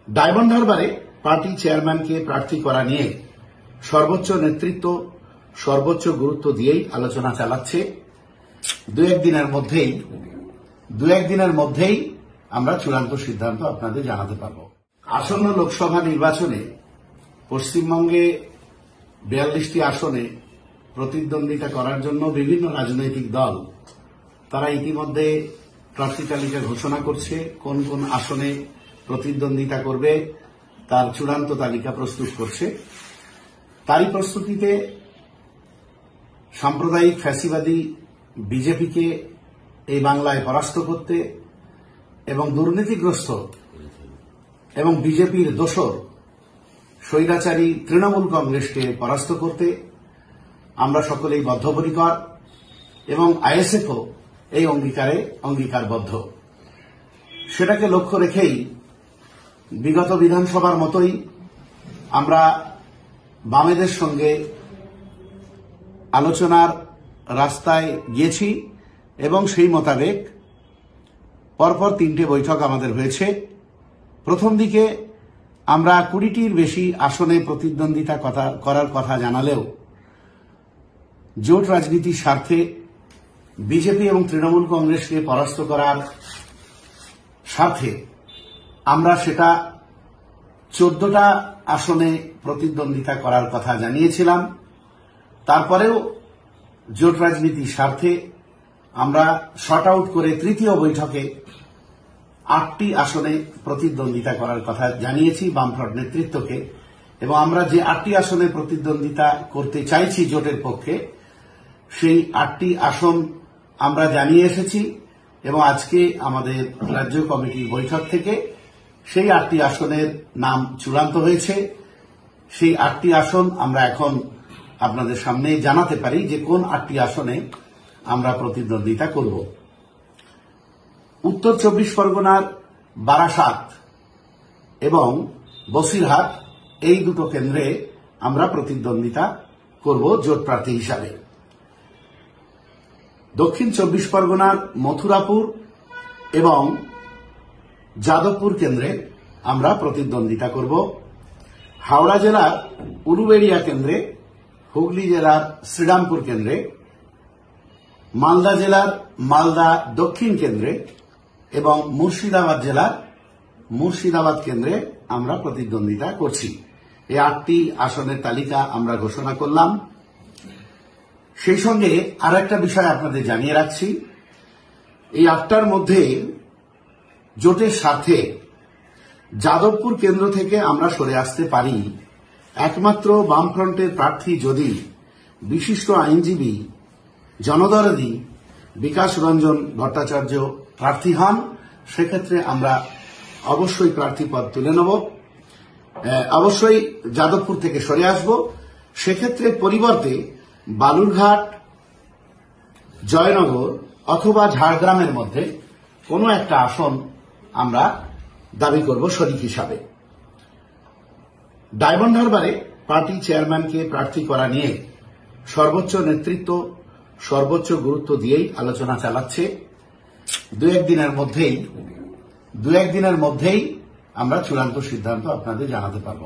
Diamond হারবারে party চেয়ারম্যানকে প্রার্থী করা নিয়ে সর্বোচ্চ নেতৃত্ব সর্বোচ্চ গুরুত্ব দিয়েই আলোচনা চালাচ্ছে। দু একদিনের মধ্যেই আমরা চূড়ান্ত সিদ্ধান্ত আপনাদের জানাতে পারব। আসন্ন লোকসভা নির্বাচনে পশ্চিমবঙ্গে 42টি আসনে প্রতিদ্বন্দ্বিতা করার জন্য বিভিন্ন রাজনৈতিক দল তারা ইতিমধ্যে প্রার্থী তালিকা ঘোষণা করছে। কোন কোন আসনে প্রতিদ্বন্দ্বিতা করবে তার চূড়ান্ত তালিকা প্রস্তুত করছে। তারই প্রস্তুতিতে সাম্প্রদায়িক ফ্যাসিবাদী বিজেপিকে এই বাংলায় পরাস্ত করতে এবং দুর্নীতিগ্রস্ত এবং বিজেপির দোসর স্বৈরাচারী তৃণমূল কংগ্রেসকে পরাস্ত করতে আমরা সকলেই বদ্ধপরিকর এবং আইএসএফও এই অঙ্গীকারে অঙ্গীকারবদ্ধ। সেটাকে লক্ষ্য রেখেই বিগত বিধানসভার মতোই আমরা বামেদের সঙ্গে আলোচনার রাস্তায় গিয়েছি এবং সেই মোতাবেক পরপর 3টে বৈঠক আমাদের হয়েছে। প্রথম দিকে আমরা 20টির বেশি আসনে প্রতিদ্বন্দ্বিতা করার কথা জানালেও জোট রাজনীতির স্বার্থে বিজেপি এবং তৃণমূল কংগ্রেসকে পরাস্ত করার স্বার্থে আমরা সেটা 14টা আসনে প্রতিদ্বন্দ্বিতা করার কথা জানিয়েছিলাম। তারপরেও জোট রাজনীতির স্বার্থে আমরা শর্ট আউট করে তৃতীয় বৈঠকে 8টি আসনে প্রতিদ্বন্দ্বিতা করার কথা জানিয়েছি বামফ্রন্ট নেতৃত্বকে এবং আমরা যে 8টি আসনে প্রতিদ্বন্দ্বিতা করতে চাইছি জোটের পক্ষে সেই 8টি আসন আমরা জানিয়ে এসেছি এবং আজকে আমাদের রাজ্য কমিটির বৈঠক থেকে সেই 8টি আসনের নাম চূড়ান্ত হয়েছে। সেই 8টি আসন আমরা এখন আপনাদের সামনে জানাতে পারি যে কোন 8টি আসনে আমরা প্রতিদ্বন্দ্বিতা করব। উত্তর 24 পরগনার বারাসাত এবং বসিরহাট এই দুটো কেন্দ্রে আমরা প্রতিদ্বন্দ্বিতা করব জোট প্রার্থী হিসাবে। দক্ষিণ 24 পরগনার মথুরাপুর এবং যাদবপুর কেন্দ্রে আমরা প্রতিদ্বন্দ্বিতা করব। হাওড়া জেলার উলুবেড়িয়া কেন্দ্রে, হুগলি জেলার শ্রীরামপুর কেন্দ্রে, মালদা জেলার মালদা দক্ষিণ কেন্দ্রে এবং মুর্শিদাবাদ জেলার মুর্শিদাবাদ কেন্দ্রে আমরা প্রতিদ্বন্দ্বিতা করছি। এই 8টি আসনের তালিকা আমরা ঘোষণা করলাম। সেই সঙ্গে আর একটা বিষয় আপনাদের জানিয়ে রাখছি, এই 8টার মধ্যে জোটের স্বার্থে যাদবপুর কেন্দ্র থেকে আমরা সরে আসতে পারি একমাত্র বামফ্রন্টের প্রার্থী যদি বিশিষ্ট আইনজীবী জনদরদী বিকাশ রঞ্জন ভট্টাচার্য প্রার্থী হন। সেক্ষেত্রে আমরা অবশ্যই প্রার্থী পদ তুলে নেব, অবশ্যই যাদবপুর থেকে সরে আসব। সেক্ষেত্রে পরিবর্তে বালুরঘাট, জয়নগর অথবা ঝাড়গ্রামের মধ্যে কোনো একটা আসন আমরা দাবি করব শরিক হিসাবে। ডায়মন্ড হারবারে পার্টি চেয়ারম্যানকে প্রার্থী করা নিয়ে সর্বোচ্চ নেতৃত্ব সর্বোচ্চ গুরুত্ব দিয়েই আলোচনা চালাচ্ছে। দু একদিনের মধ্যেই আমরা চূড়ান্ত সিদ্ধান্ত আপনাদের জানাতে পারব।